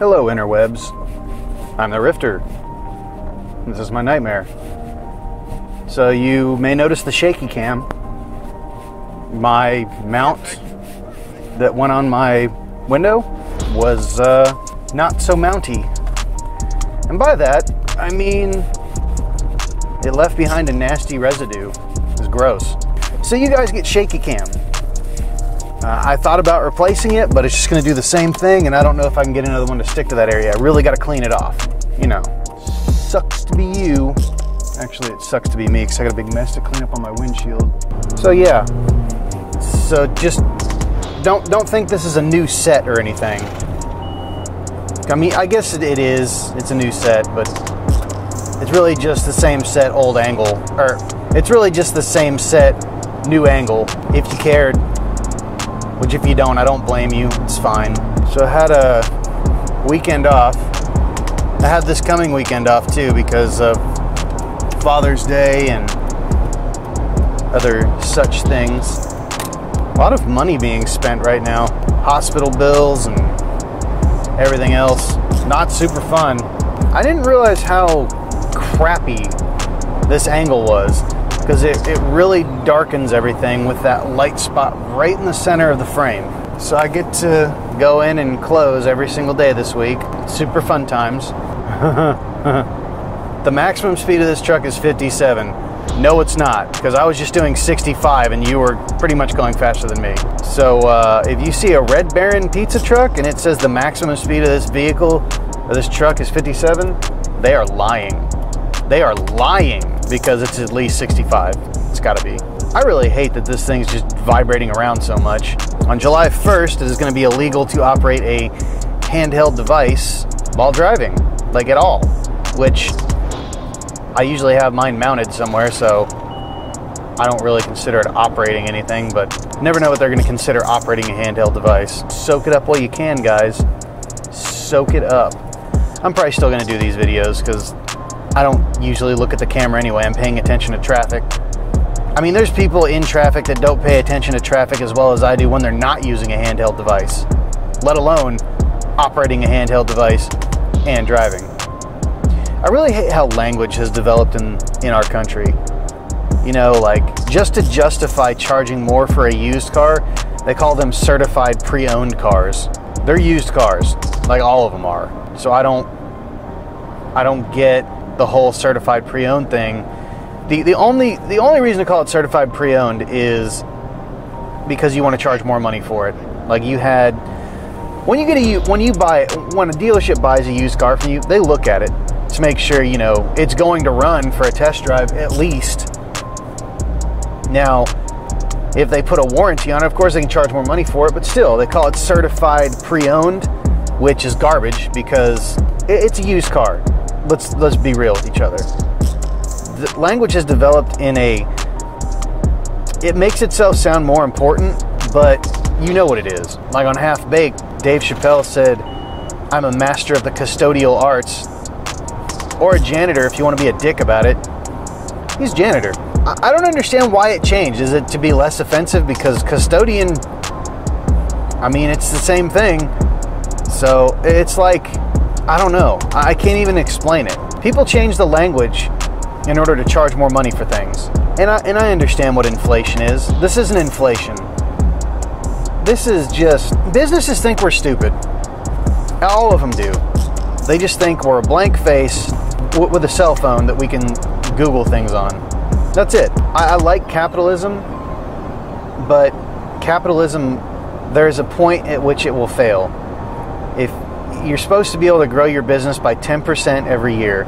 Hello, interwebs. I'm the Rifter. This is my nightmare. So you may notice the shaky cam. My mount that went on my window was not so mounty. And by that, I mean it left behind a nasty residue. It was gross. So you guys get shaky cam. I thought about replacing it, but it's just going to do the same thing, and I don't know if I can get another one to stick to that area. I really got to clean it off. You know, sucks to be you. Actually, it sucks to be me because I got a big mess to clean up on my windshield. So yeah, so just don't think this is a new set or anything. I mean, I guess it is. It's a new set, but it's really just the same set, old angle, or it's really just the same set, new angle. If you cared. Which if you don't, I don't blame you. It's fine. So I had a weekend off. I had this coming weekend off too because of Father's Day and other such things. A lot of money being spent right now. Hospital bills and everything else. Not super fun. I didn't realize how crappy this angle was, because it really darkens everything with that light spot right in the center of the frame. So I get to go in and close every single day this week. Super fun times. The maximum speed of this truck is 57. No, it's not, because I was just doing 65 and you were pretty much going faster than me. So if you see a Red Baron pizza truck and it says the maximum speed of this vehicle, or this truck, is 57, they are lying. They are lying, because it's at least 65. It's got to be. I really hate that this thing's just vibrating around so much. On July 1st, it is going to be illegal to operate a handheld device while driving, like at all, which I usually have mine mounted somewhere, so I don't really consider it operating anything, but you never know what they're going to consider operating a handheld device. Soak it up while you can, guys. Soak it up. I'm probably still going to do these videos because I don't usually look at the camera anyway. I'm paying attention to traffic. I mean, there's people in traffic that don't pay attention to traffic as well as I do when they're not using a handheld device, let alone operating a handheld device and driving. I really hate how language has developed in our country. You know, like, just to justify charging more for a used car, they call them certified pre-owned cars. They're used cars, like all of them are. So I don't get the whole certified pre-owned thing. The only reason to call it certified pre-owned is because you want to charge more money for it. Like you had, when a dealership buys a used car from you, they look at it to make sure, you know, it's going to run for a test drive at least. Now, if they put a warranty on it, of course they can charge more money for it, but still, they call it certified pre-owned, which is garbage because it's a used car. Let's be real with each other. The language has developed it makes itself sound more important, but you know what it is. Like on Half Baked, Dave Chappelle said, "I'm a master of the custodial arts," or a janitor if you want to be a dick about it. He's janitor. I don't understand why it changed. Is it to be less offensive? Because custodian, I mean, it's the same thing. So it's like, I don't know. I can't even explain it. People change the language in order to charge more money for things. And I understand what inflation is. This isn't inflation. This is just, businesses think we're stupid. All of them do. They just think we're a blank face with a cell phone that we can Google things on. That's it. I like capitalism, but capitalism, there's a point at which it will fail. If you're supposed to be able to grow your business by 10% every year,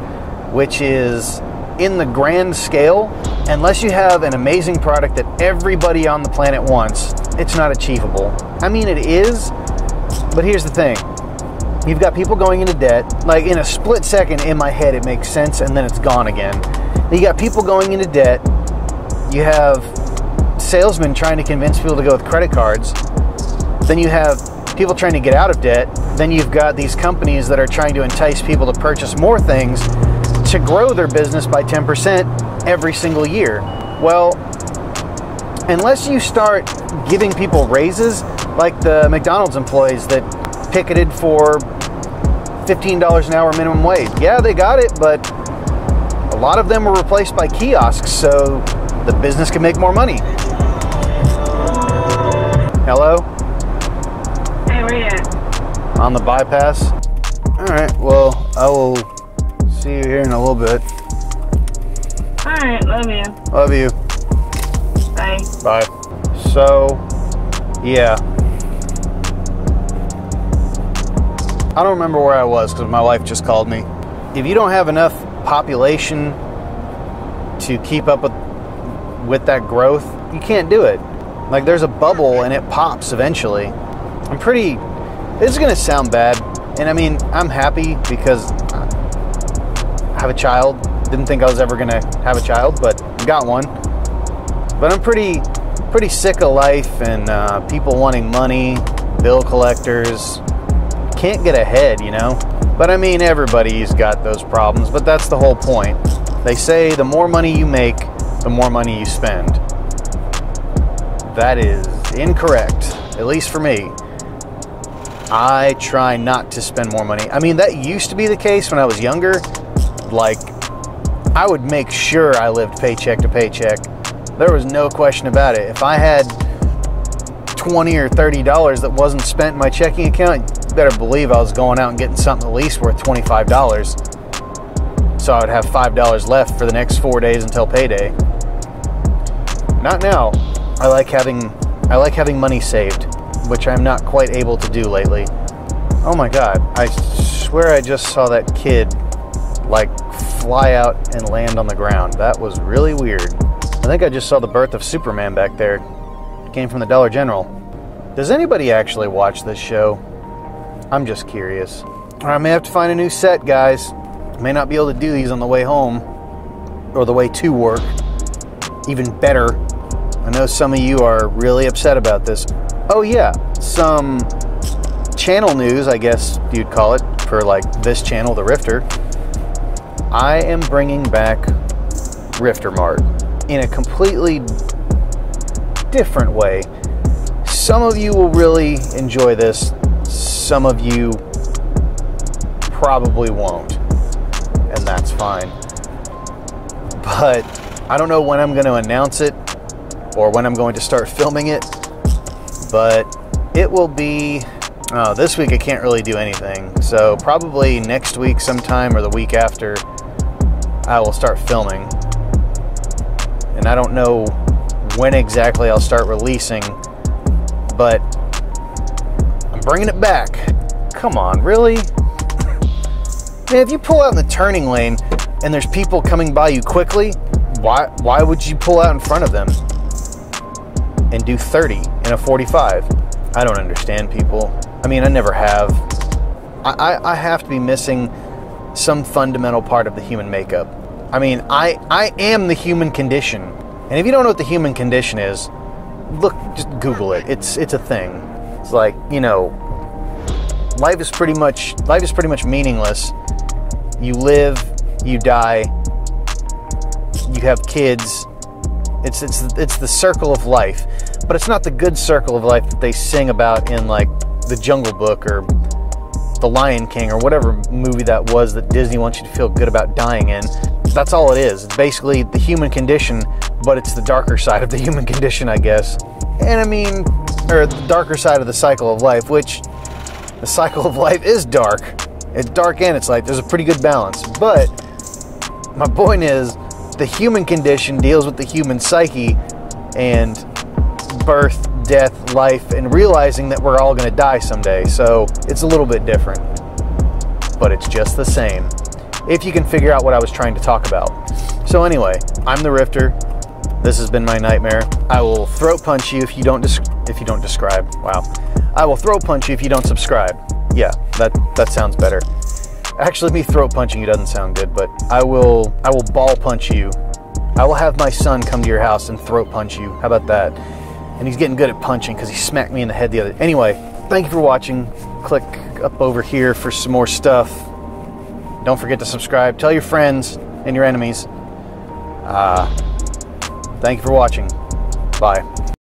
which is in the grand scale, unless you have an amazing product that everybody on the planet wants, it's not achievable. I mean, it is, but here's the thing. You've got people going into debt. Like in a split second in my head, it makes sense, and then it's gone again. You got people going into debt. You have salesmen trying to convince people to go with credit cards. Then you have people trying to get out of debt. Then you've got these companies that are trying to entice people to purchase more things to grow their business by 10% every single year. Well, unless you start giving people raises, like the McDonald's employees that picketed for $15 an hour minimum wage. Yeah, they got it, but a lot of them were replaced by kiosks, so the business can make more money. Hello? Hey, where you at? On the bypass. All right, well, I will see you here in a little bit. All right, love you. Love you. Bye. Bye. So, yeah. I don't remember where I was because my wife just called me. If you don't have enough population to keep up with that growth, you can't do it. Like, there's a bubble and it pops eventually. This is going to sound bad. And I mean, I'm happy because I have a child. Didn't think I was ever going to have a child, but got one. But I'm pretty sick of life and people wanting money, bill collectors. Can't get ahead, you know? But I mean, everybody's got those problems, but that's the whole point. They say the more money you make, the more money you spend. That is incorrect, at least for me. I try not to spend more money. I mean, that used to be the case when I was younger. Like, I would make sure I lived paycheck to paycheck. There was no question about it. If I had $20 or $30 that wasn't spent in my checking account, you better believe I was going out and getting something at least worth $25. So I would have $5 left for the next 4 days until payday. Not now. I like having money saved, which I'm not quite able to do lately. Oh my God, I swear I just saw that kid like fly out and land on the ground. That was really weird. I think I just saw the birth of Superman back there. It came from the Dollar General. Does anybody actually watch this show? I'm just curious. I may have to find a new set, guys. May not be able to do these on the way home or the way to work. Even better, I know some of you are really upset about this. Oh yeah, some channel news, I guess you'd call it, for like this channel, The Rifter. I am bringing back Rifter Mart in a completely different way. Some of you will really enjoy this. Some of you probably won't, and that's fine. But I don't know when I'm going to announce it or when I'm going to start filming it, but it will be, this week I can't really do anything, so probably next week sometime or the week after I will start filming. And I don't know when exactly I'll start releasing, but I'm bringing it back. Come on, really? Man, if you pull out in the turning lane and there's people coming by you quickly, why would you pull out in front of them and do 30 in a 45? I don't understand people. I mean, I never have. I have to be missing some fundamental part of the human makeup. I mean, I am the human condition. And if you don't know what the human condition is, look, just Google it. It's a thing. It's like, you know, life is pretty much meaningless. You live, you die, you have kids. It's the circle of life, but it's not the good circle of life that they sing about in like The Jungle Book or The Lion King or whatever movie that was that Disney wants you to feel good about dying in. That's all it is. It's basically the human condition, but it's the darker side of the human condition, I guess. And I mean, or the darker side of the cycle of life, which the cycle of life is dark. It's dark and it's light. There's a pretty good balance. But my point is, the human condition deals with the human psyche and birth, death, life, and realizing that we're all going to die someday. So it's a little bit different, but it's just the same, if you can figure out what I was trying to talk about. So anyway, I'm the Rifter. This has been my nightmare. I will throat punch you if you don't describe. Wow. I will throat punch you if you don't subscribe. Yeah, that sounds better. Actually, me throat punching you doesn't sound good, but I will ball punch you. I will have my son come to your house and throat punch you. How about that? And he's getting good at punching because he smacked me in the head the other day. Anyway, thank you for watching. Click up over here for some more stuff. Don't forget to subscribe. Tell your friends and your enemies. Thank you for watching. Bye.